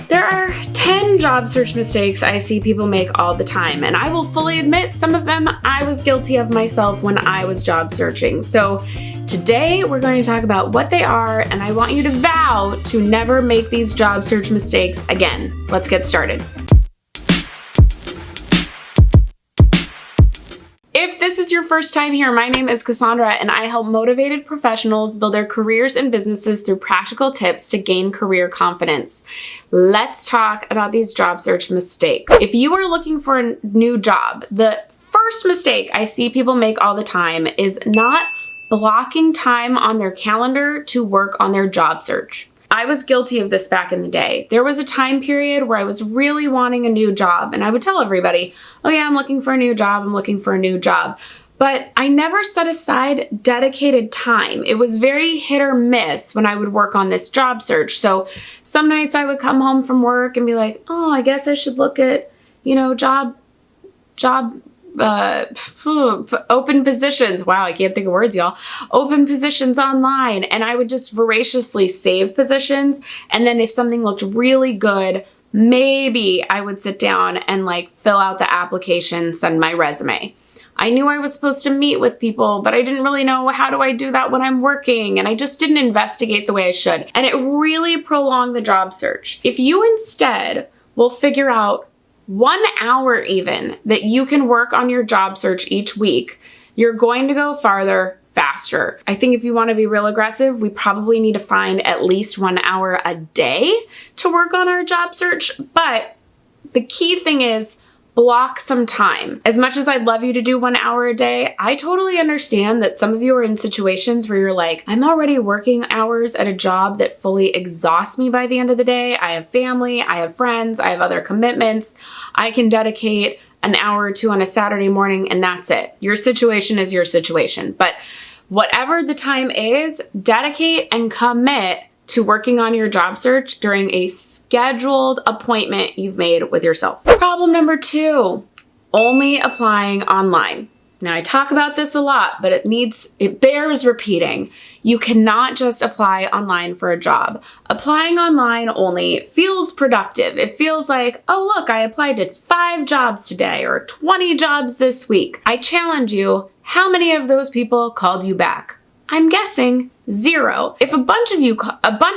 There are 10 job search mistakes I see people make all the time, and I will fully admit some of them I was guilty of myself when I was job searching. So today we're going to talk about what they are, and I want you to vow to never make these job search mistakes again. Let's get started. If this is your first time here, my name is Cassandra and I help motivated professionals build their careers and businesses through practical tips to gain career confidence. Let's talk about these job search mistakes. If you are looking for a new job, the first mistake I see people make all the time is not blocking time on their calendar to work on their job search. I was guilty of this back in the day. There was a time period where I was really wanting a new job and I would tell everybody, oh yeah, I'm looking for a new job, I'm looking for a new job. But I never set aside dedicated time. It was very hit or miss when I would work on this job search. So some nights I would come home from work and be like, oh, I guess I should look at, open positions. Wow, I can't think of words, y'all. Open positions online. And I would just voraciously save positions. And then if something looked really good, maybe I would sit down and fill out the application, send my resume. I knew I was supposed to meet with people, but I didn't really know how do I do that when I'm working. And I just didn't investigate the way I should. And it really prolonged the job search. If you instead will figure out 1 hour even that you can work on your job search each week, you're going to go farther faster. I think if you want to be real aggressive, we probably need to find at least 1 hour a day to work on our job search. But the key thing is block some time. As much as I'd love you to do 1 hour a day, I totally understand that some of you are in situations where you're like, I'm already working hours at a job that fully exhausts me by the end of the day. I have family, I have friends, I have other commitments. I can dedicate an hour or two on a Saturday morning and that's it. Your situation is your situation. But whatever the time is, dedicate and commit to working on your job search during a scheduled appointment you've made with yourself. Problem number 2, only applying online. Now I talk about this a lot, but it bears repeating. You cannot just apply online for a job. Applying online only feels productive. It feels like, oh look, I applied to 5 jobs today or 20 jobs this week. I challenge you, how many of those people called you back? I'm guessing 0. If a bunch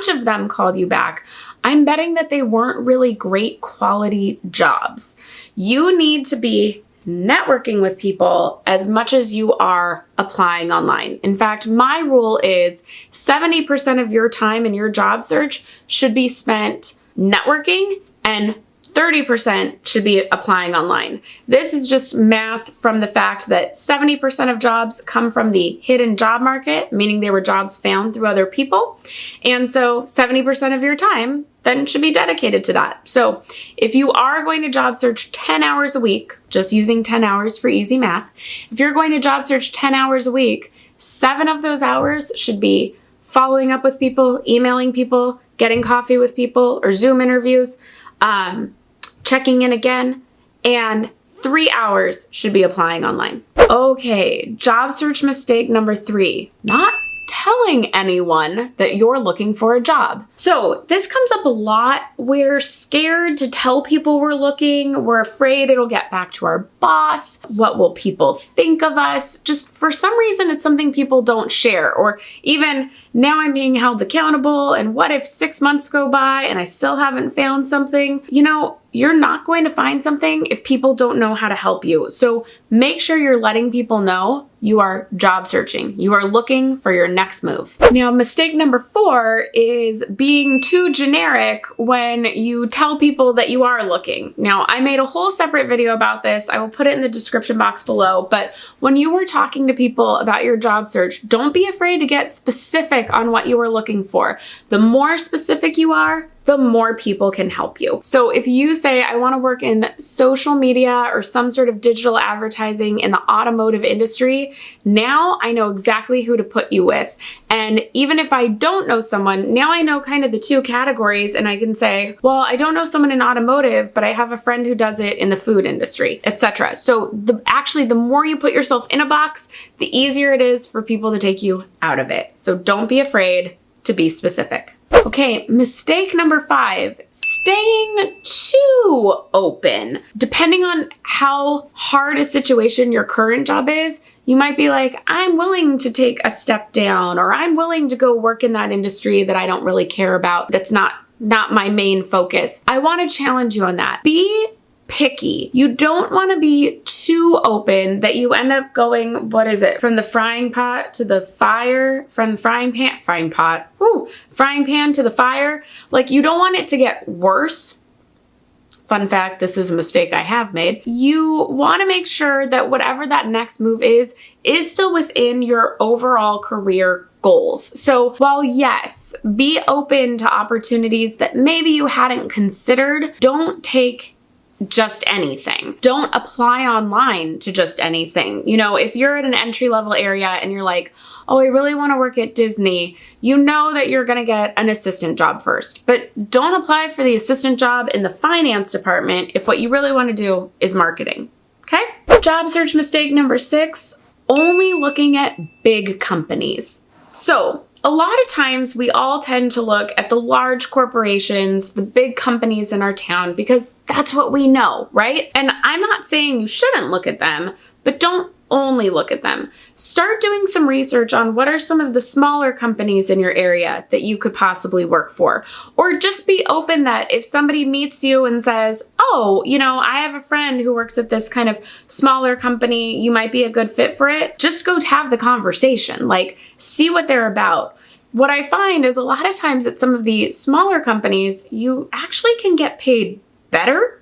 of them called you back, I'm betting that they weren't really great quality jobs. You need to be networking with people as much as you are applying online. In fact, my rule is 70% of your time in your job search should be spent networking and 30% should be applying online. This is just math from the fact that 70% of jobs come from the hidden job market, meaning they were jobs found through other people. And so 70% of your time then should be dedicated to that. So if you are going to job search 10 hours a week, just using 10 hours for easy math, if you're going to job search 10 hours a week, 7 of those hours should be following up with people, emailing people, getting coffee with people, or Zoom interviews, checking in again, and 3 hours should be applying online. Okay, job search mistake number 3, not telling anyone that you're looking for a job. So this comes up a lot. We're scared to tell people we're looking. We're afraid it'll get back to our boss. What will people think of us? Just for some reason, it's something people don't share. Or even now I'm being held accountable. And what if 6 months go by and I still haven't found something? You're not going to find something if people don't know how to help you. So make sure you're letting people know you are job searching. You are looking for your next move. Now, mistake number 4 is being too generic when you tell people that you are looking. Now, I made a whole separate video about this. I will put it in the description box below. But when you are talking to people about your job search, don't be afraid to get specific on what you are looking for. The more specific you are, the more people can help you. So if you say, I want to work in social media or some sort of digital advertising in the automotive industry, now I know exactly who to put you with. And even if I don't know someone, now I know kind of the 2 categories and I can say, well, I don't know someone in automotive, but I have a friend who does it in the food industry, etc. So the more you put yourself in a box, the easier it is for people to take you out of it. So don't be afraid to be specific. Okay, mistake number 5, staying too open. Depending on how hard a situation your current job is, you might be like, I'm willing to take a step down, or I'm willing to go work in that industry that I don't really care about. That's not my main focus. I want to challenge you on that. Be picky. You don't want to be too open that you end up going, what is it? From the frying pot to the fire, from the frying pan to the fire. Like, you don't want it to get worse. Fun fact, this is a mistake I have made. You want to make sure that whatever that next move is still within your overall career goals. So while yes, be open to opportunities that maybe you hadn't considered, don't take just anything. Don't apply online to just anything. You know, if you're at an entry-level area and you're like, oh, I really want to work at Disney, you know that you're going to get an assistant job first. But don't apply for the assistant job in the finance department if what you really want to do is marketing. Okay? Job search mistake number 6, only looking at big companies. So a lot of times we all tend to look at the large corporations, the big companies in our town, because that's what we know, right? And I'm not saying you shouldn't look at them, but don't only look at them. Start doing some research on what are some of the smaller companies in your area that you could possibly work for. Or just be open that if somebody meets you and says, oh, you know, I have a friend who works at this kind of smaller company, you might be a good fit for it. Just go have the conversation, like see what they're about. What I find is a lot of times at some of the smaller companies, you actually can get paid better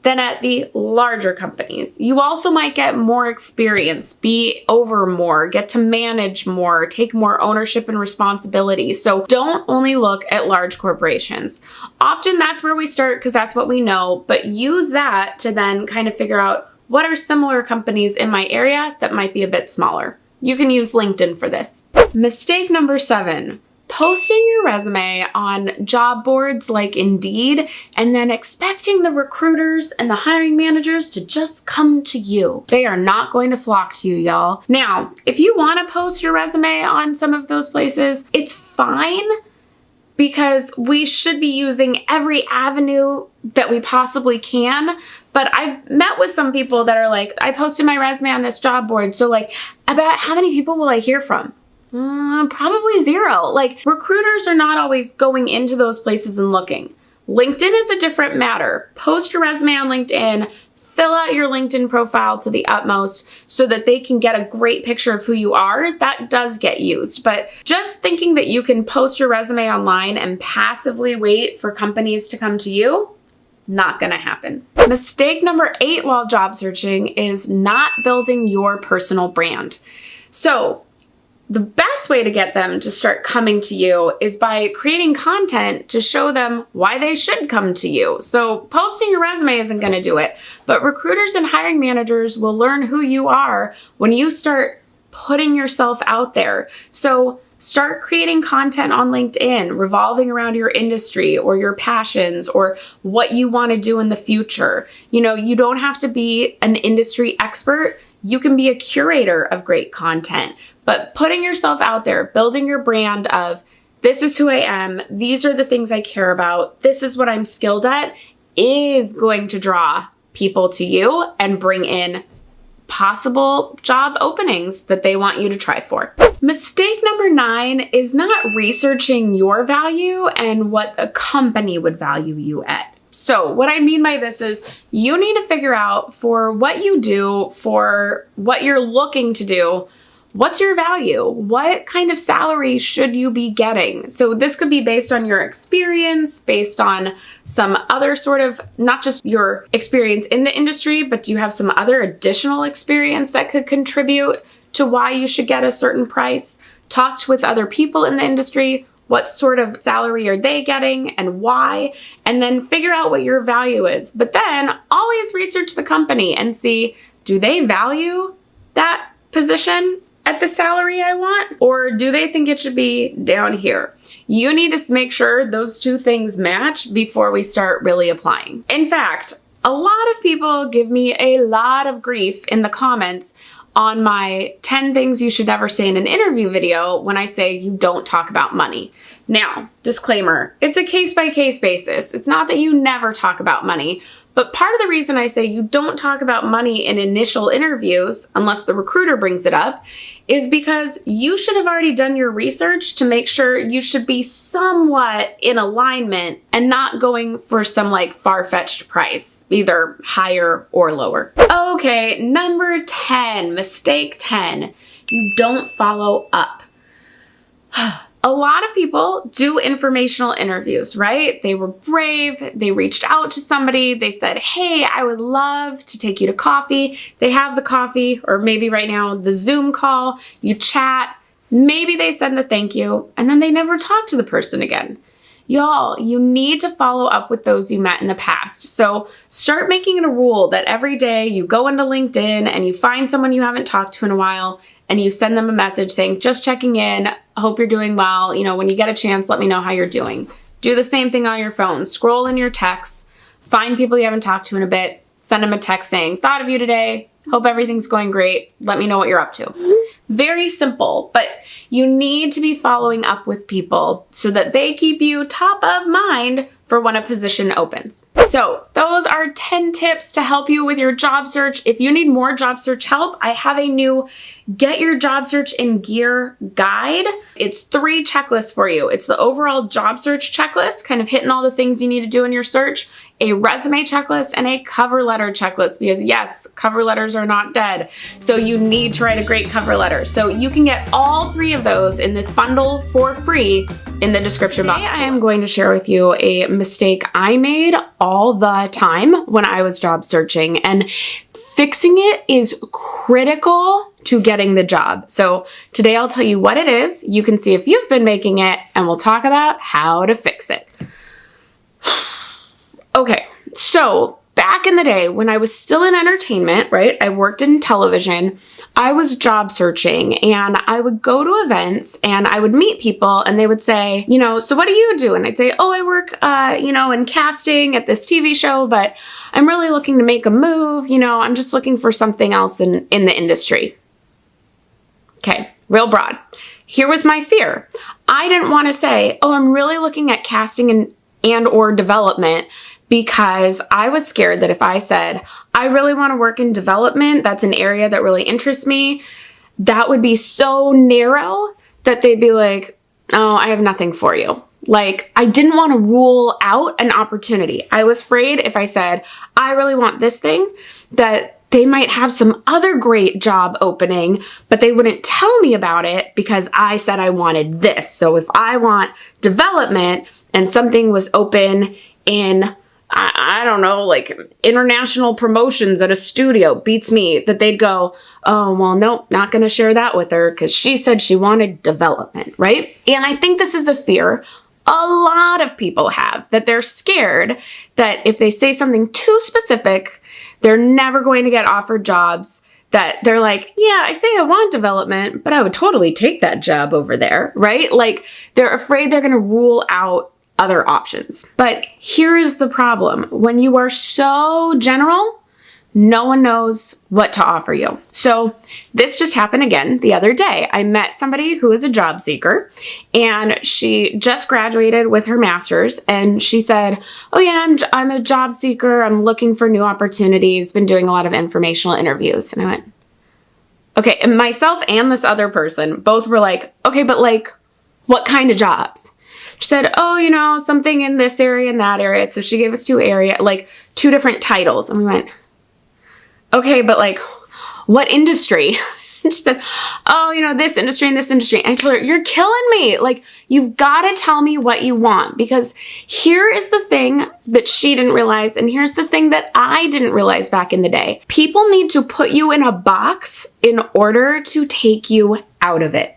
than at the larger companies. You also might get more experience, be over more, get to manage more, take more ownership and responsibility. So don't only look at large corporations. Often that's where we start because that's what we know, but use that to then kind of figure out what are similar companies in my area that might be a bit smaller. You can use LinkedIn for this. Mistake number 7. Posting your resume on job boards like Indeed and then expecting the recruiters and the hiring managers to just come to you. They are not going to flock to you, y'all. Now, if you want to post your resume on some of those places, it's fine because we should be using every avenue that we possibly can. But I've met with some people that are like, I posted my resume on this job board, so like, about how many people will I hear from? Probably 0. Like, recruiters are not always going into those places and looking. LinkedIn is a different matter. Post your resume on LinkedIn, fill out your LinkedIn profile to the utmost so that they can get a great picture of who you are. That does get used. But just thinking that you can post your resume online and passively wait for companies to come to you, not gonna happen. Mistake number 8 while job searching is not building your personal brand. So, the best way to get them to start coming to you is by creating content to show them why they should come to you. So posting your resume isn't going to do it, but recruiters and hiring managers will learn who you are when you start putting yourself out there. So start creating content on LinkedIn revolving around your industry or your passions or what you want to do in the future. You know, you don't have to be an industry expert. You can be a curator of great content, but putting yourself out there, building your brand of this is who I am, these are the things I care about, this is what I'm skilled at, is going to draw people to you and bring in possible job openings that they want you to try for. Mistake number 9 is not researching your value and what a company would value you at. So what I mean by this is you need to figure out for what you do, for what you're looking to do, what's your value? What kind of salary should you be getting? So this could be based on your experience, based on some other sort of, not just your experience in the industry, but do you have some other additional experience that could contribute to why you should get a certain price? Talk with other people in the industry. What sort of salary are they getting and why? And then figure out what your value is. But then always research the company and see, do they value that position at the salary I want? Or do they think it should be down here? You need to make sure those two things match before we start really applying. In fact, a lot of people give me a lot of grief in the comments on my 10 things you should never say in an interview video when I say you don't talk about money. Now, disclaimer, it's a case-by-case basis. It's not that you never talk about money, but part of the reason I say you don't talk about money in initial interviews, unless the recruiter brings it up, is because you should have already done your research to make sure you should be somewhat in alignment and not going for some like far-fetched price, either higher or lower. Okay, number 10, mistake 10, you don't follow up. A lot of people do informational interviews, right? They were brave. They reached out to somebody. They said, hey, I would love to take you to coffee. They have the coffee, or maybe right now the Zoom call, you chat. Maybe they send the thank you, and then they never talk to the person again. Y'all, you need to follow up with those you met in the past. So start making it a rule that every day you go into LinkedIn and you find someone you haven't talked to in a while and you send them a message saying, just checking in, hope you're doing well. You know, when you get a chance, let me know how you're doing. Do the same thing on your phone. Scroll in your texts, find people you haven't talked to in a bit, send them a text saying, thought of you today, hope everything's going great, let me know what you're up to. Very simple, but you need to be following up with people so that they keep you top of mind for when a position opens. So those are 10 tips to help you with your job search. If you need more job search help, I have a new Get Your Job Search in Gear guide. It's 3 checklists for you. It's the overall job search checklist, kind of hitting all the things you need to do in your search, a resume checklist, and a cover letter checklist, because yes, cover letters are not dead. So you need to write a great cover letter. So you can get all 3 of those in this bundle for free in the description box. Today I am going to share with you a mistake I made all the time when I was job searching, and fixing it is critical to getting the job. So today I'll tell you what it is. You can see if you've been making it, and we'll talk about how to fix it. Okay, so back in the day when I was still in entertainment, right? I worked in television. I was job searching, and I would go to events and I would meet people and they would say, you know, so what do you do? And I'd say, oh, I work, in casting at this TV show, but I'm really looking to make a move. You know, I'm just looking for something else in the industry. Okay, real broad. Here was my fear. I didn't want to say, oh, I'm really looking at casting and or development, because I was scared that if I said, I really want to work in development, that's an area that really interests me, that would be so narrow that they'd be like, oh, I have nothing for you. Like, I didn't want to rule out an opportunity. I was afraid if I said, I really want this thing, that they might have some other great job opening, but they wouldn't tell me about it because I said I wanted this. So if I want development and something was open in, I don't know, like international promotions at a studio, beats me, that they'd go, oh, well, nope, not going to share that with her because she said she wanted development, right? And I think this is a fear a lot of people have, that they're scared that if they say something too specific, they're never going to get offered jobs, that they're like, yeah, I say I want development, but I would totally take that job over there, right? Like, they're afraid they're going to rule out other options. But here is the problem. When you are so general, no one knows what to offer you. So this just happened again the other day. I met somebody who is a job seeker, and she just graduated with her master's, and she said, oh yeah, I'm a job seeker. I'm looking for new opportunities, been doing a lot of informational interviews. And I went, okay. And myself and this other person both were like, okay, but like, what kind of jobs? She said, oh, something in this area and that area. So she gave us two different titles. And we went, okay, but like, what industry? And she said, oh, this industry and this industry. And I told her, you're killing me. Like, you've got to tell me what you want, because here is the thing that she didn't realize. And here's the thing that I didn't realize back in the day. People need to put you in a box in order to take you out of it.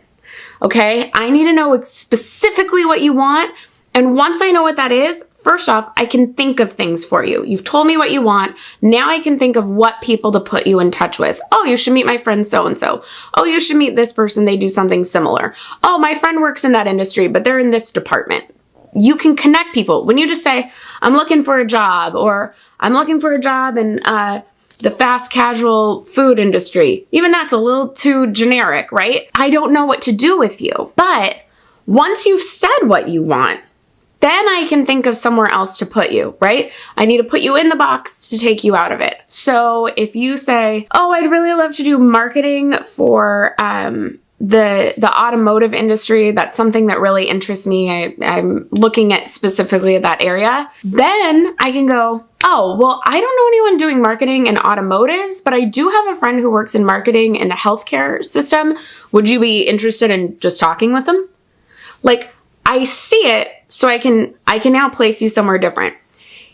Okay, I need to know specifically what you want. And once I know what that is, first off, I can think of things for you. You've told me what you want. Now I can think of what people to put you in touch with. Oh, you should meet my friend so-and-so. Oh, you should meet this person. They do something similar. Oh, my friend works in that industry, but they're in this department. You can connect people. When you just say, I'm looking for a job, or I'm looking for a job in the fast casual food industry, even that's a little too generic, right? I don't know what to do with you. But Once you've said what you want, then I can think of somewhere else to put you, right? I need to put you in the box to take you out of it. So if you say, oh, I'd really love to do marketing for the automotive industry, that's something that really interests me, I'm looking at specifically that area, then I can go, oh, well, I don't know anyone doing marketing in automotives, but I do have a friend who works in marketing in the healthcare system. Would you be interested in just talking with them? Like, I see it, so I can now place you somewhere different.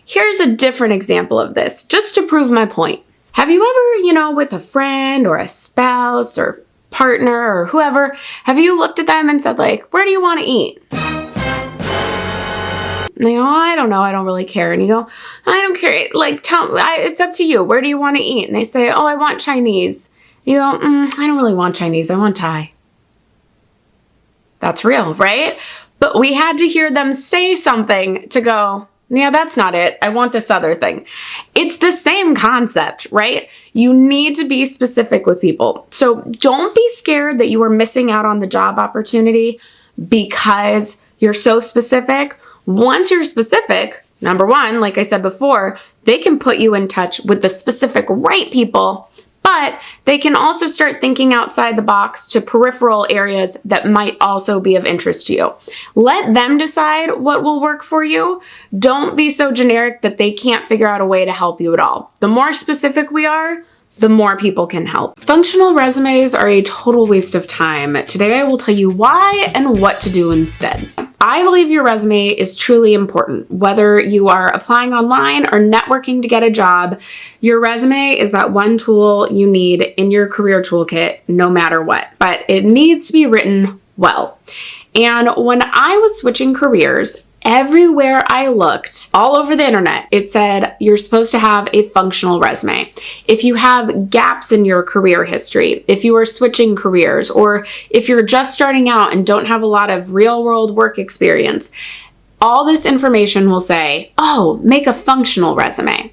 Here's a different example of this, just to prove my point. Have you ever, with a friend or a spouse or partner or whoever, have you looked at them and said, like, where do you want to eat? And they go, oh, I don't know, I don't really care. And you go, I don't care, like, it's up to you. Where do you want to eat? And they say, oh, I want Chinese. You go, I don't really want Chinese, I want Thai. That's real, right? But we had to hear them say something to go, yeah, that's not it. I want this other thing. It's the same concept, right? You need to be specific with people. So don't be scared that you are missing out on the job opportunity because you're so specific. Once you're specific, number one, like I said before, they can put you in touch with the specific right people, but they can also start thinking outside the box to peripheral areas that might also be of interest to you. Let them decide what will work for you. Don't be so generic that they can't figure out a way to help you at all. The more specific we are, the more people can help. Functional resumes are a total waste of time. Today I will tell you why and what to do instead. I believe your resume is truly important. Whether you are applying online or networking to get a job, your resume is that one tool you need in your career toolkit no matter what, but it needs to be written well. And when I was switching careers, everywhere I looked, all over the internet, it said you're supposed to have a functional resume. If you have gaps in your career history, if you are switching careers, or if you're just starting out and don't have a lot of real world work experience, all this information will say, oh, make a functional resume.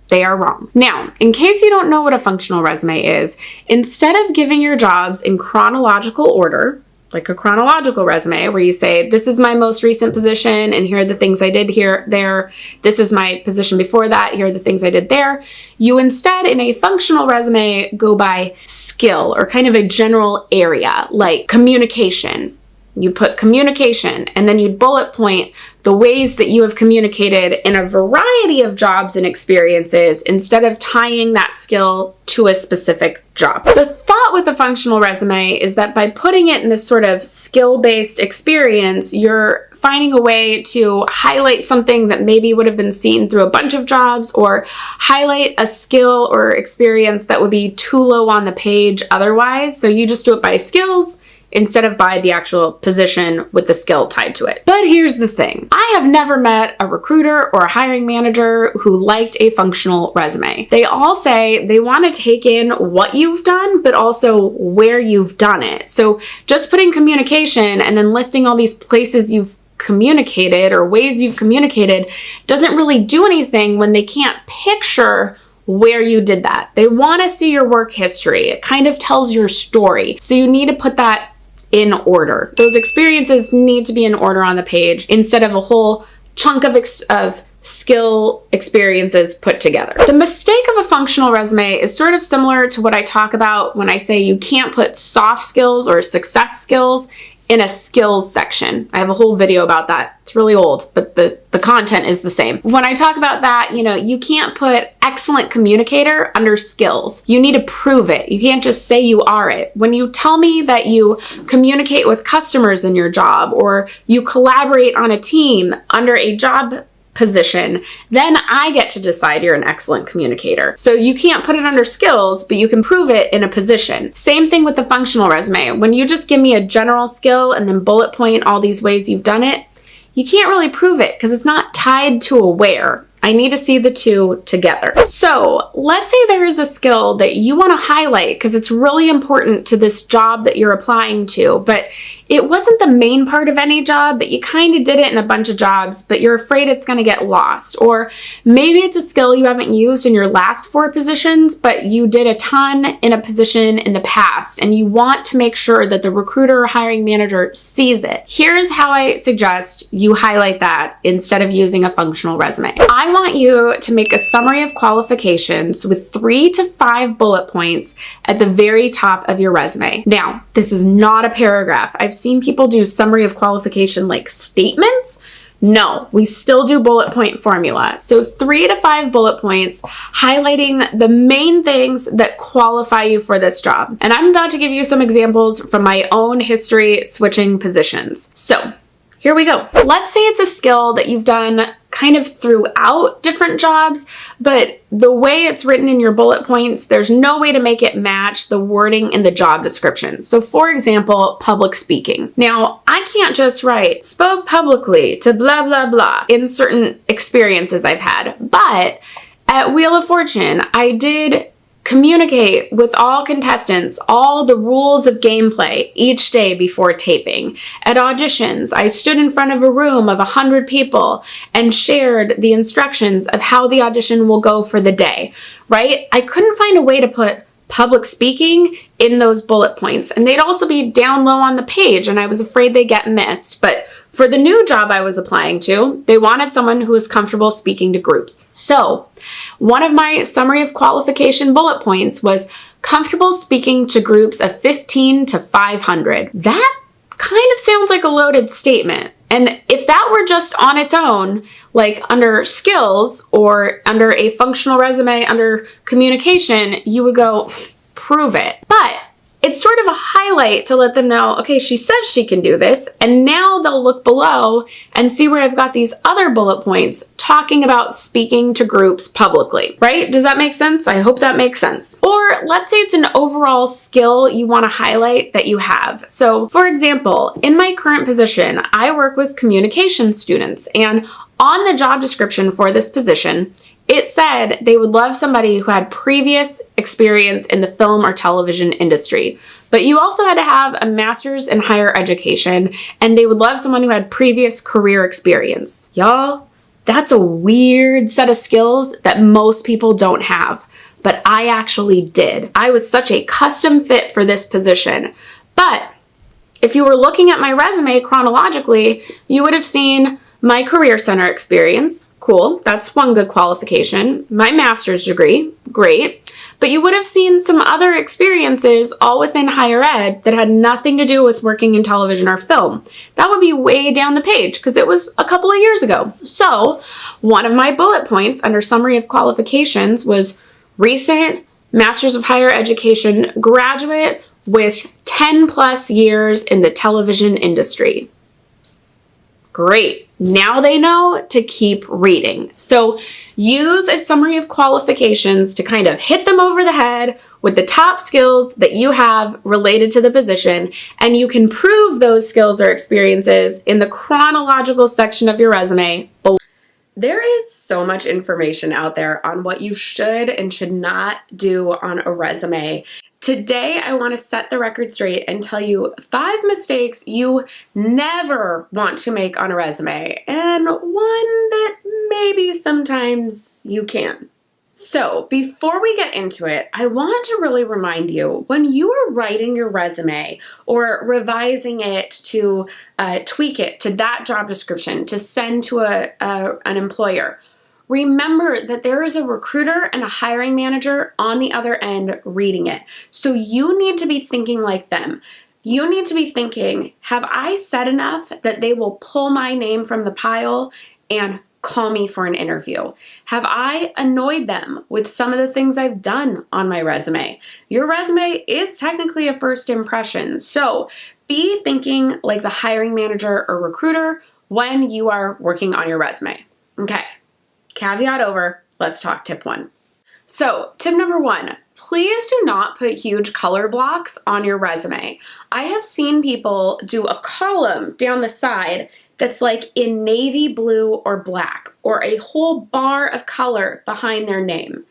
They are wrong. Now, in case you don't know what a functional resume is, instead of giving your jobs in chronological order, like a chronological resume where you say, this is my most recent position and here are the things I did there. This is my position before that. Here are the things I did there. You instead, in a functional resume, go by skill or kind of a general area like communication. You put communication and then you bullet point the ways that you have communicated in a variety of jobs and experiences instead of tying that skill to a specific job. The thought with a functional resume is that by putting it in this sort of skill-based experience, you're finding a way to highlight something that maybe would have been seen through a bunch of jobs or highlight a skill or experience that would be too low on the page otherwise. So you just do it by skills instead of by the actual position with the skill tied to it. But here's the thing. I have never met a recruiter or a hiring manager who liked a functional resume. They all say they want to take in what you've done, but also where you've done it. So just putting communication and then listing all these places you've communicated or ways you've communicated doesn't really do anything when they can't picture where you did that. They want to see your work history. It kind of tells your story. So you need to put that in order. Those experiences need to be in order on the page instead of a whole chunk of skill experiences put together. The mistake of a functional resume is sort of similar to what I talk about when I say you can't put soft skills or success skills in a skills section. I have a whole video about that. It's really old, but the content is the same. When I talk about that, you can't put excellent communicator under skills. You need to prove it. You can't just say you are it. When you tell me that you communicate with customers in your job or you collaborate on a team under a job position, then I get to decide you're an excellent communicator. So you can't put it under skills, but you can prove it in a position. Same thing with the functional resume. When you just give me a general skill and then bullet point all these ways you've done it, you can't really prove it because it's not tied to a where. I need to see the two together. So let's say there is a skill that you want to highlight because it's really important to this job that you're applying to, but it wasn't the main part of any job, but you kind of did it in a bunch of jobs, but you're afraid it's going to get lost. Or maybe it's a skill you haven't used in your last 4 positions, but you did a ton in a position in the past, and you want to make sure that the recruiter or hiring manager sees it. Here's how I suggest you highlight that instead of using a functional resume. I want you to make a summary of qualifications with 3 to 5 bullet points at the very top of your resume. Now, this is not a paragraph. I've seen people do summary of qualification like statements. No, we still do bullet point formula. So 3 to 5 bullet points highlighting the main things that qualify you for this job. And I'm about to give you some examples from my own history switching positions. So here we go. Let's say it's a skill that you've done kind of throughout different jobs, but the way it's written in your bullet points, there's no way to make it match the wording in the job description. So for example, public speaking. Now, I can't just write, spoke publicly to blah, blah, blah in certain experiences I've had, but at Wheel of Fortune, I did communicate with all contestants all the rules of gameplay each day before taping. At auditions, I stood in front of a room of 100 people and shared the instructions of how the audition will go for the day, right? I couldn't find a way to put public speaking in those bullet points, and they'd also be down low on the page, and I was afraid they'd get missed. But for the new job I was applying to, they wanted someone who was comfortable speaking to groups. So one of my summary of qualification bullet points was comfortable speaking to groups of 15 to 500. That kind of sounds like a loaded statement. And if that were just on its own, like under skills or under a functional resume, under communication, you would go, prove it. But it's sort of a highlight to let them know, okay, she says she can do this. And now they'll look below and see where I've got these other bullet points talking about speaking to groups publicly, right? Does that make sense? I hope that makes sense. Or let's say it's an overall skill you want to highlight that you have. So for example, in my current position, I work with communication students, and on the job description for this position, it said they would love somebody who had previous experience in the film or television industry. But you also had to have a master's in higher education, and they would love someone who had previous career experience. Y'all, that's a weird set of skills that most people don't have, but I actually did. I was such a custom fit for this position. But if you were looking at my resume chronologically, you would have seen my career center experience. Cool, that's one good qualification. My master's degree, great. But you would have seen some other experiences all within higher ed that had nothing to do with working in television or film. That would be way down the page because it was a couple of years ago. So one of my bullet points under summary of qualifications was recent master's of higher education graduate with 10 plus years in the television industry. Great. Now they know to keep reading. So use a summary of qualifications to kind of hit them over the head with the top skills that you have related to the position, and you can prove those skills or experiences in the chronological section of your resume below. There is so much information out there on what you should and should not do on a resume. Today, I want to set the record straight and tell you 5 mistakes you never want to make on a resume, and one that maybe sometimes you can. So before we get into it, I want to really remind you, when you are writing your resume or revising it to tweak it to that job description to send to an employer, remember that there is a recruiter and a hiring manager on the other end reading it. So you need to be thinking like them. You need to be thinking, have I said enough that they will pull my name from the pile and call me for an interview? Have I annoyed them with some of the things I've done on my resume? Your resume is technically a first impression. So be thinking like the hiring manager or recruiter when you are working on your resume. Okay. Caveat over, let's talk tip 1. So tip number 1, please do not put huge color blocks on your resume. I have seen people do a column down the side that's like in navy blue or black, or a whole bar of color behind their name.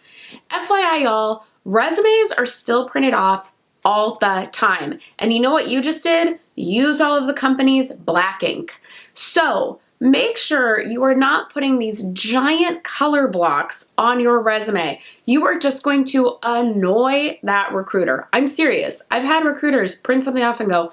FYI y'all, resumes are still printed off all the time. And you know what you just did? Use all of the company's black ink. So make sure you are not putting these giant color blocks on your resume. You are just going to annoy that recruiter. I'm serious. I've had recruiters print something off and go,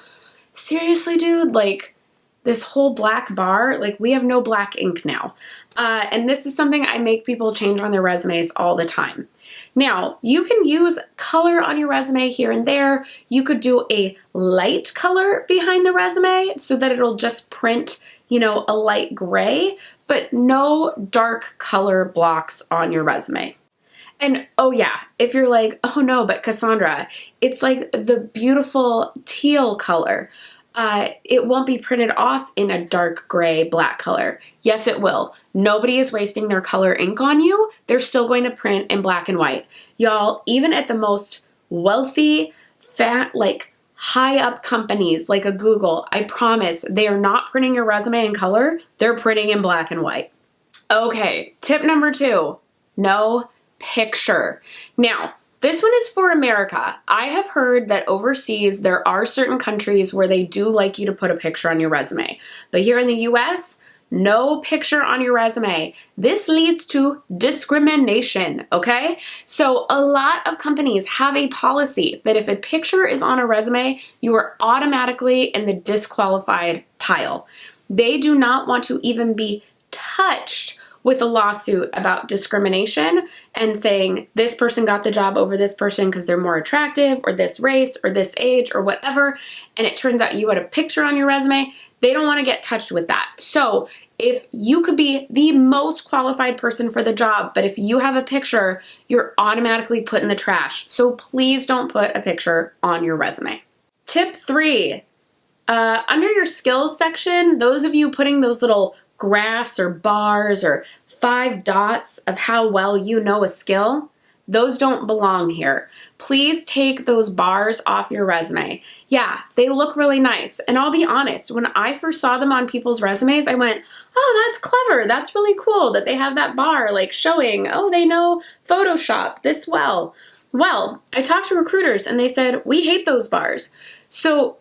seriously, dude, like this whole black bar, like we have no black ink now. And this is something I make people change on their resumes all the time. Now, you can use color on your resume here and there. You could do a light color behind the resume so that it'll just print, you know, a light gray, but no dark color blocks on your resume. And oh yeah, if you're like, oh no, but Cassandra, it's like the beautiful teal color. It won't be printed off in a dark gray, black color. Yes, it will. Nobody is wasting their color ink on you. They're still going to print in black and white. Y'all, even at the most wealthy, fat, like high up companies like a Google, I promise they are not printing your resume in color. They're printing in black and white. Okay, tip number 2, no picture. Now, this one is for America. I have heard that overseas there are certain countries where they do like you to put a picture on your resume. But here in the US, no picture on your resume. This leads to discrimination, okay? So a lot of companies have a policy that if a picture is on a resume, you are automatically in the disqualified pile. They do not want to even be touched with a lawsuit about discrimination and saying this person got the job over this person because they're more attractive or this race or this age or whatever, and it turns out you had a picture on your resume. They don't want to get touched with that. So if you could be the most qualified person for the job, but if you have a picture, you're automatically put in the trash. So please don't put a picture on your resume. Tip 3, under your skills section, those of you putting those little graphs or bars or 5 dots of how well you know a skill, those don't belong here. Please take those bars off your resume. Yeah, they look really nice. And I'll be honest, when I first saw them on people's resumes, I went, oh, that's clever. That's really cool that they have that bar like showing, oh, they know Photoshop this well. Well, I talked to recruiters and they said, we hate those bars. So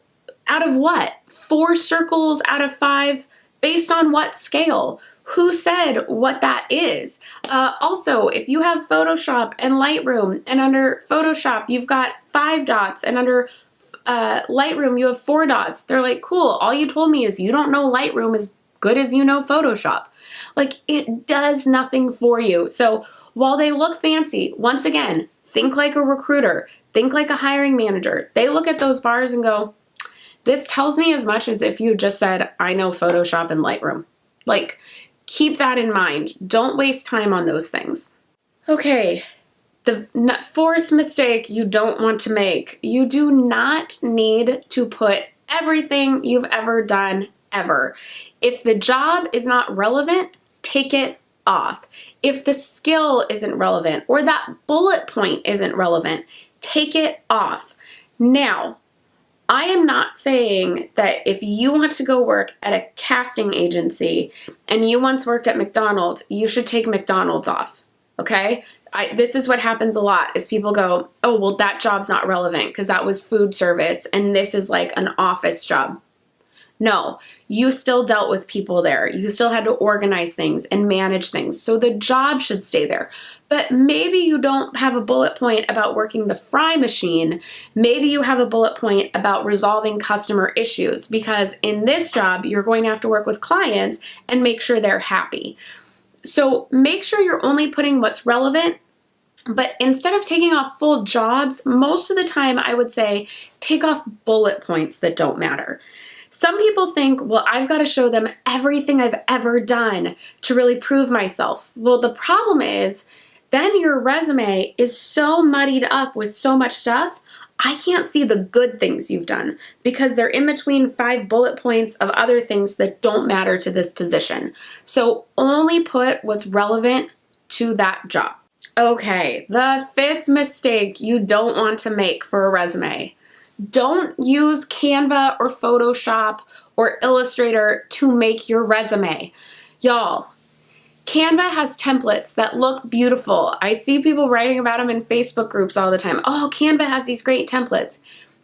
out of what? 4 circles out of 5? Based on what scale? Who said what that is? Also, if you have Photoshop and Lightroom, and under Photoshop you've got 5 dots, and under Lightroom you have 4 dots, they're like, cool, all you told me is you don't know Lightroom as good as you know Photoshop. Like, it does nothing for you. So while they look fancy, once again, think like a recruiter, think like a hiring manager. They look at those bars and go, this tells me as much as if you just said, I know Photoshop and Lightroom. Like, keep that in mind. Don't waste time on those things. Okay, the 4th mistake you don't want to make. You do not need to put everything you've ever done, ever. If the job is not relevant, take it off. If the skill isn't relevant or that bullet point isn't relevant, take it off. Now, I am not saying that if you want to go work at a casting agency and you once worked at McDonald's, you should take McDonald's off, okay? This is what happens a lot is people go, oh, well, that job's not relevant because that was food service and this is like an office job. No, you still dealt with people there. You still had to organize things and manage things. So the job should stay there. But maybe you don't have a bullet point about working the fry machine. Maybe you have a bullet point about resolving customer issues because in this job, you're going to have to work with clients and make sure they're happy. So make sure you're only putting what's relevant. But instead of taking off full jobs, most of the time I would say take off bullet points that don't matter. Some people think, well, I've got to show them everything I've ever done to really prove myself. Well, the problem is then your resume is so muddied up with so much stuff, I can't see the good things you've done because they're in between 5 bullet points of other things that don't matter to this position. So only put what's relevant to that job. Okay, the 5th mistake you don't want to make for a resume. Don't use Canva or Photoshop or Illustrator to make your resume. Y'all, Canva has templates that look beautiful. I see people writing about them in Facebook groups all the time. Oh, Canva has these great templates.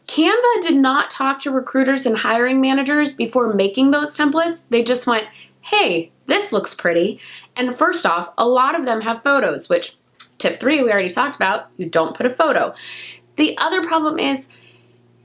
Canva did not talk to recruiters and hiring managers before making those templates. They just went, hey, this looks pretty. And first off, a lot of them have photos, which tip 3 we already talked about, you don't put a photo. The other problem is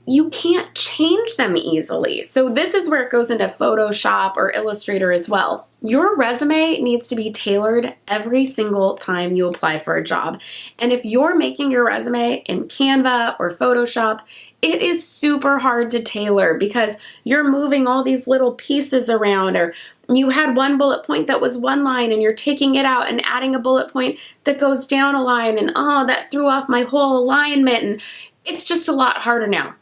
you can't change them easily. So this is where it goes into Photoshop or Illustrator as well. Your resume needs to be tailored every single time you apply for a job. And if you're making your resume in Canva or Photoshop, it is super hard to tailor because you're moving all these little pieces around, or you had one bullet point that was one line and you're taking it out and adding a bullet point that goes down a line, and oh, that threw off my whole alignment. And it's just a lot harder now.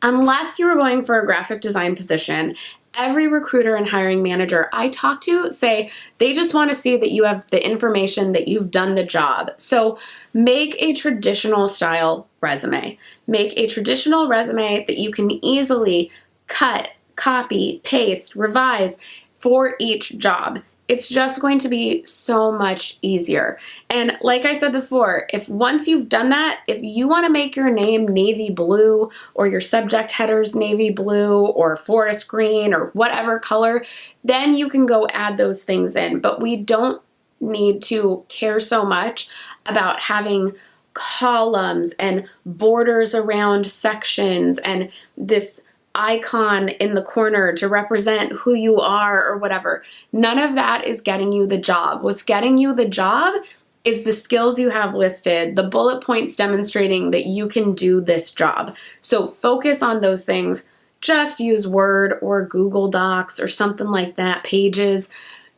Unless you were going for a graphic design position, every recruiter and hiring manager I talk to say they just want to see that you have the information, that you've done the job. So make a traditional style resume. Make a traditional resume that you can easily cut, copy, paste, revise for each job. It's just going to be so much easier. And like I said before, if once you've done that, if you want to make your name navy blue or your subject headers navy blue or forest green or whatever color, then you can go add those things in. But we don't need to care so much about having columns and borders around sections and this icon in the corner to represent who you are or whatever. None of that is getting you the job. What's getting you the job is the skills you have listed, the bullet points demonstrating that you can do this job. So focus on those things. Just use Word or Google Docs or something like that, Pages.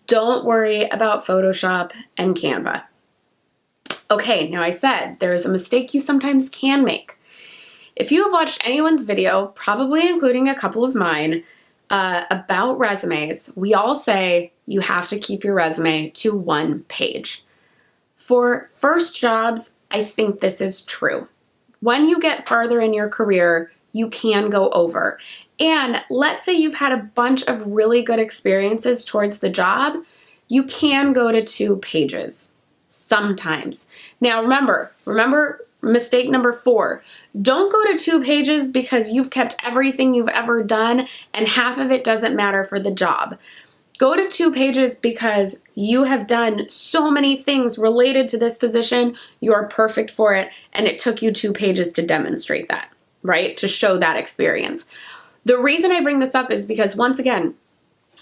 Don't worry about Photoshop and Canva. Okay, now I said there's a mistake you sometimes can make. If you have watched anyone's video, probably including a couple of mine, about resumes, we all say you have to keep your resume to 1 page. For first jobs, I think this is true. When you get farther in your career, you can go over. And let's say you've had a bunch of really good experiences towards the job, you can go to 2 pages sometimes. Now remember, mistake number 4, don't go to 2 pages because you've kept everything you've ever done and half of it doesn't matter for the job. Go to 2 pages because you have done so many things related to this position, you're perfect for it, and it took you 2 pages to demonstrate that, right? To show that experience. The reason I bring this up is because, once again,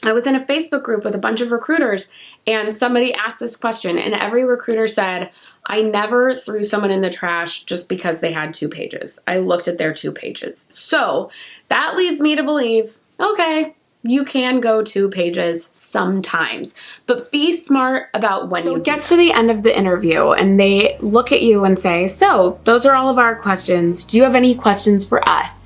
I was in a Facebook group with a bunch of recruiters and somebody asked this question and every recruiter said, I never threw someone in the trash just because they had 2 pages. I looked at their 2 pages. So that leads me to believe, okay, you can go 2 pages sometimes, but be smart about when you do. So it gets to the end of the interview and they look at you and say, so those are all of our questions. Do you have any questions for us?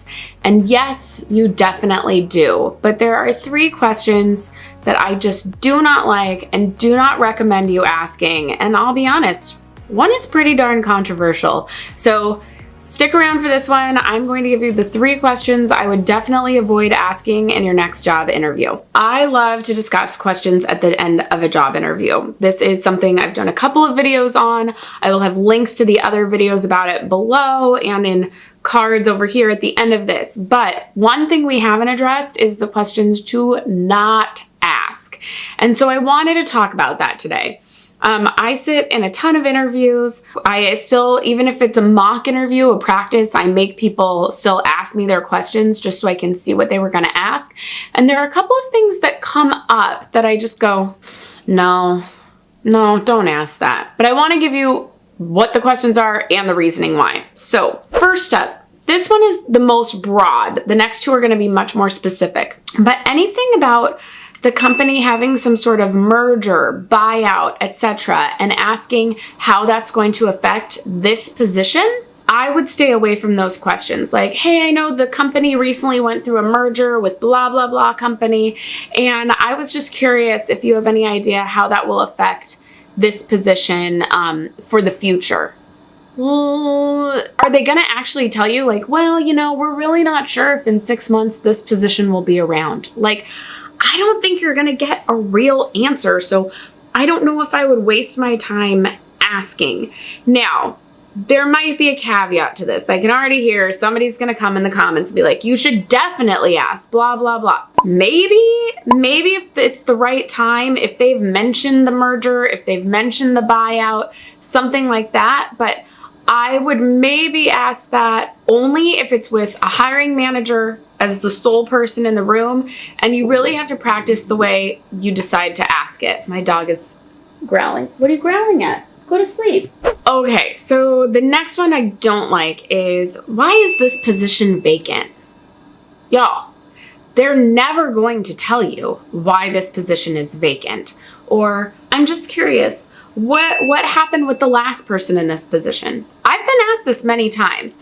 And yes, you definitely do. But there are 3 questions that I just do not like and do not recommend you asking. And I'll be honest, one is pretty darn controversial. So stick around for this one. I'm going to give you the 3 questions I would definitely avoid asking in your next job interview. I love to discuss questions at the end of a job interview. This is something I've done a couple of videos on. I will have links to the other videos about it below and in cards over here at the end of this. But one thing we haven't addressed is the questions to not ask. And so I wanted to talk about that today. I sit in a ton of interviews. I still, even if it's a mock interview, a practice, I make people still ask me their questions just so I can see what they were going to ask. And there are a couple of things that come up that I just go, no, don't ask that. But I want to give you what the questions are and the reasoning why. So first up, this one is the most broad. The next 2 are going to be much more specific. But anything about the company having some sort of merger, buyout, etc., and asking how that's going to affect this position, I would stay away from those questions. Like, hey, I know the company recently went through a merger with blah, blah, blah company, and I was just curious if you have any idea how that will affect this position for the future. Well, are they going to actually tell you, like, well, you know, we're really not sure if in 6 months this position will be around? Like, I don't think you're going to get a real answer. So I don't know if I would waste my time asking. Now, there might be a caveat to this. I can already hear somebody's going to come in the comments and be like, you should definitely ask, blah, blah, blah. Maybe if it's the right time, if they've mentioned the merger, if they've mentioned the buyout, something like that. But I would maybe ask that only if it's with a hiring manager as the sole person in the room, and you really have to practice the way you decide to ask it. My dog is growling. What are you growling at? Go to sleep. Okay, so the next one I don't like is, why is this position vacant? Y'all, they're never going to tell you why this position is vacant. Or, I'm just curious, what happened with the last person in this position? I've been asked this many times.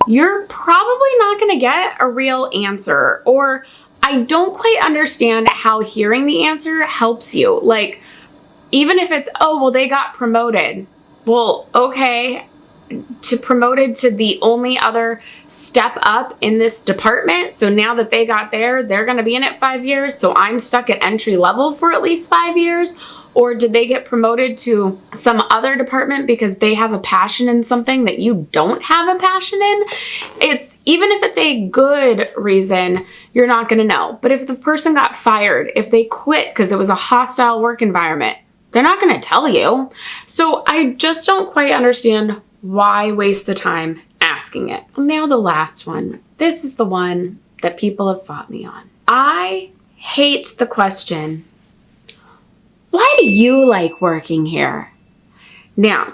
You're probably not going to get a real answer, or I don't quite understand how hearing the answer helps you. Like, even if it's, oh, well, they got promoted. Well, okay, promoted to the only other step up in this department. So now that they got there, they're going to be in it 5 years. So I'm stuck at entry level for at least 5 years. Or did they get promoted to some other department because they have a passion in something that you don't have a passion in? Even if it's a good reason, you're not going to know. But if the person got fired, if they quit because it was a hostile work environment, they're not going to tell you. So I just don't quite understand why waste the time asking it. Now the last one. This is the one that people have fought me on. I hate the question, why do you like working here? Now,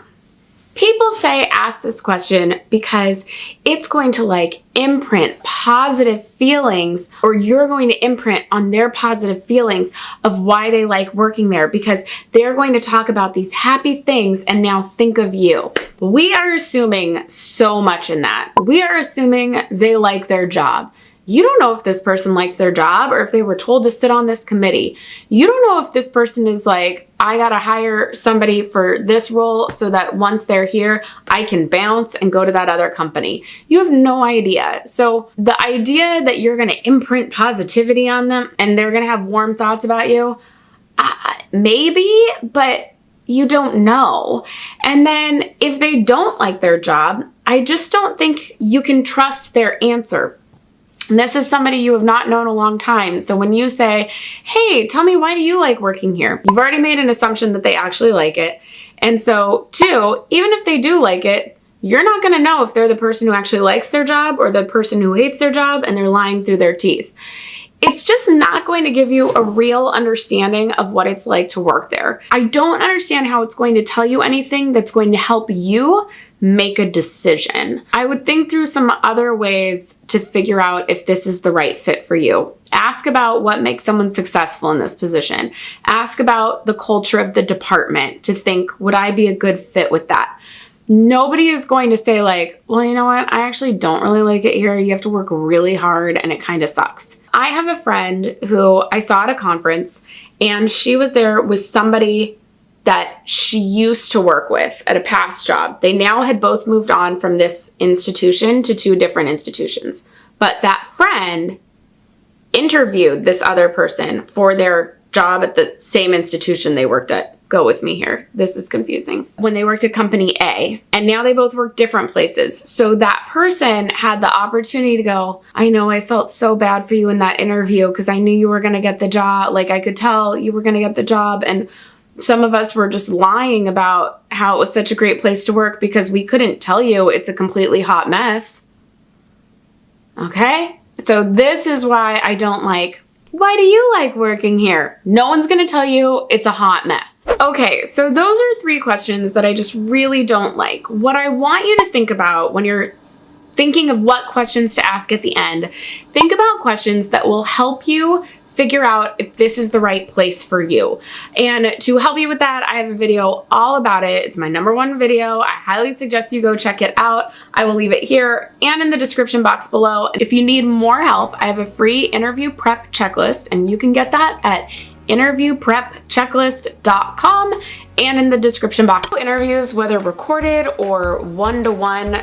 people say ask this question because it's going to imprint positive feelings, or you're going to imprint on their positive feelings of why they like working there, because they're going to talk about these happy things and now think of you. We are assuming so much in that. We are assuming they like their job. You don't know if this person likes their job or if they were told to sit on this committee. You don't know if this person is like, I gotta hire somebody for this role so that once they're here, I can bounce and go to that other company. You have no idea. So the idea that you're gonna imprint positivity on them and they're gonna have warm thoughts about you, maybe, but you don't know. And then if they don't like their job, I just don't think you can trust their answer. And this is somebody you have not known a long time. So when you say, hey, tell me, why do you like working here? You've already made an assumption that they actually like it. And so, two, even if they do like it, you're not going to know if they're the person who actually likes their job or the person who hates their job and they're lying through their teeth. It's just not going to give you a real understanding of what it's like to work there. I don't understand how it's going to tell you anything that's going to help you make a decision. I would think through some other ways to figure out if this is the right fit for you. Ask about what makes someone successful in this position. Ask about the culture of the department to think, would I be a good fit with that? Nobody is going to say well, you know what? I actually don't really like it here. You have to work really hard and it kind of sucks. I have a friend who I saw at a conference, and she was there with somebody that she used to work with at a past job. They now had both moved on from this institution to 2 different institutions. But that friend interviewed this other person for their job at the same institution they worked at. Go with me here. This is confusing. When they worked at company A, and now they both work different places. So that person had the opportunity to go, I know I felt so bad for you in that interview because I knew you were going to get the job. I could tell you were going to get the job. And some of us were just lying about how it was such a great place to work because we couldn't tell you it's a completely hot mess. Okay? So this is why I don't like, why do you like working here? No one's going to tell you it's a hot mess. Okay, so those are 3 questions that I just really don't like. What I want you to think about when you're thinking of what questions to ask at the end, think about questions that will help you figure out if this is the right place for you. And to help you with that, I have a video all about it. It's my #1 video. I highly suggest you go check it out. I will leave it here and in the description box below. If you need more help, I have a free interview prep checklist, and you can get that at interviewprepchecklist.com and in the description box. Interviews, whether recorded or one-to-one,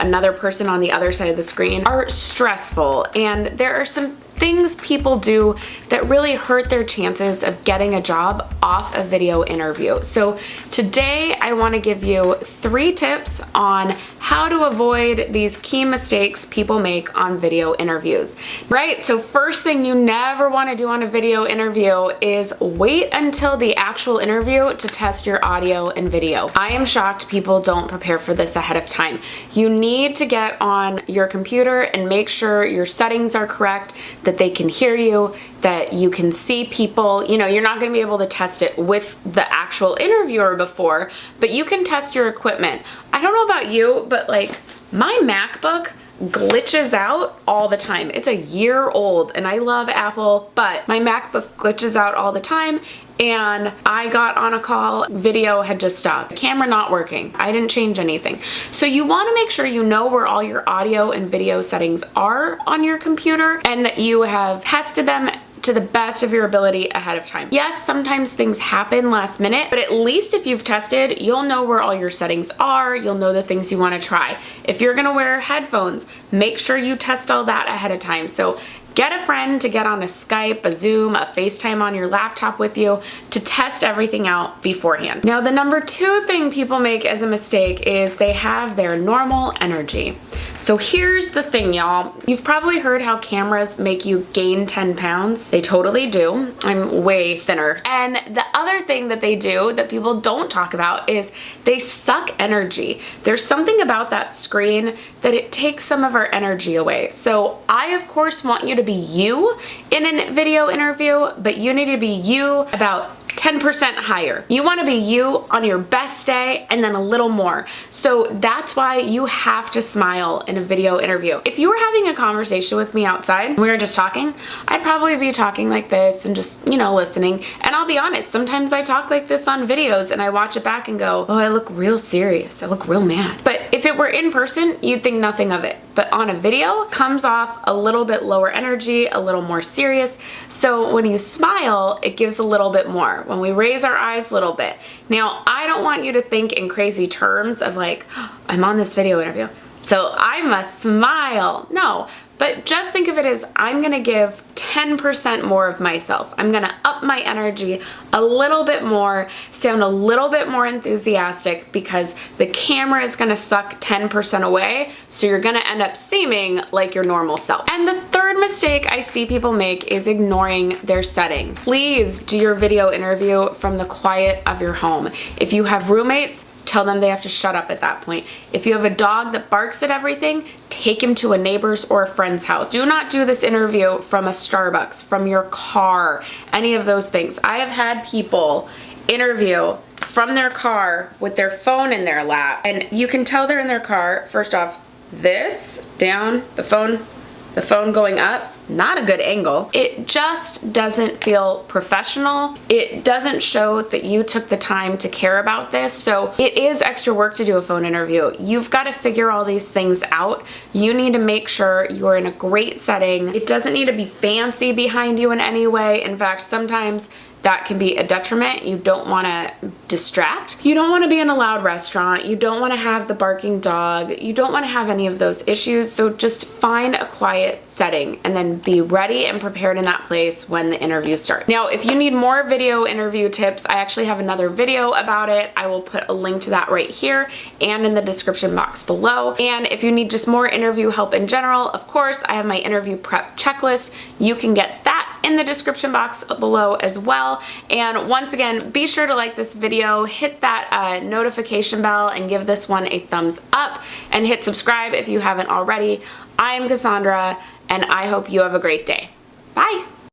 another person on the other side of the screen, are stressful, and there are some things people do that really hurt their chances of getting a job off a video interview. So today I want to give you 3 tips on how to avoid these key mistakes people make on video interviews. Right, so first thing you never want to do on a video interview is wait until the actual interview to test your audio and video. I am shocked people don't prepare for this ahead of time. You need to get on your computer and make sure your settings are correct, that they can hear you, that you can see people. You know, you're not going to be able to test it with the actual interviewer before, but you can test your equipment. I don't know about you, but like my MacBook glitches out all the time. It's a year old and I love Apple, but my MacBook glitches out all the time. And I got on a call, video had just stopped, camera not working. I didn't change anything. So you want to make sure you know where all your audio and video settings are on your computer and that you have tested them to the best of your ability ahead of time. Yes, sometimes things happen last minute, but at least if you've tested, you'll know where all your settings are, you'll know the things you want to try. If you're gonna wear headphones, make sure you test all that ahead of time. So get a friend to get on a Skype, a Zoom, a FaceTime on your laptop with you to test everything out beforehand. Now, the number 2 thing people make as a mistake is they have their normal energy. So here's the thing, y'all. You've probably heard how cameras make you gain 10 pounds. They totally do. I'm way thinner. And the other thing that they do that people don't talk about is they suck energy. There's something about that screen that it takes some of our energy away. So I, of course, want you to be you in a video interview, but you need to be you about 10% higher. You want to be you on your best day and then a little more. So that's why you have to smile in a video interview. If you were having a conversation with me outside, we were just talking, I'd probably be talking like this and just, you know, listening. And I'll be honest, sometimes I talk like this on videos and I watch it back and go, oh, I look real serious. I look real mad. But if it were in person, you'd think nothing of it. But on a video, comes off a little bit lower energy, a little more serious. So when you smile, it gives a little bit more. When we raise our eyes a little bit. Now, I don't want you to think in crazy terms of like, oh, I'm on this video interview, so I must smile. No, but just think of it as I'm gonna give 10% more of myself. I'm gonna up my energy a little bit more, sound a little bit more enthusiastic because the camera is gonna suck 10% away, so you're gonna end up seeming like your normal self. And the third mistake I see people make is ignoring their setting. Please do your video interview from the quiet of your home. If you have roommates, tell them they have to shut up at that point. If you have a dog that barks at everything, take him to a neighbor's or a friend's house. Do not do this interview from a Starbucks, from your car, any of those things. I have had people interview from their car with their phone in their lap, and you can tell they're in their car. First off, this down, the phone going up, not a good angle. It just doesn't feel professional. It doesn't show that you took the time to care about this. So it is extra work to do a phone interview. You've got to figure all these things out. You need to make sure you're in a great setting. It doesn't need to be fancy behind you in any way. In fact, sometimes that can be a detriment. You don't want to distract. You don't want to be in a loud restaurant. You don't want to have the barking dog. You don't want to have any of those issues. So just find a quiet setting and then be ready and prepared in that place when the interview starts. Now, if you need more video interview tips, I actually have another video about it. I will put a link to that right here and in the description box below. And if you need just more interview help in general, of course, I have my interview prep checklist. You can get that in the description box below as well. And once again, be sure to like this video, hit that notification bell and give this one a thumbs up, and hit subscribe if you haven't already. I am Cassandra, and I hope you have a great day. Bye.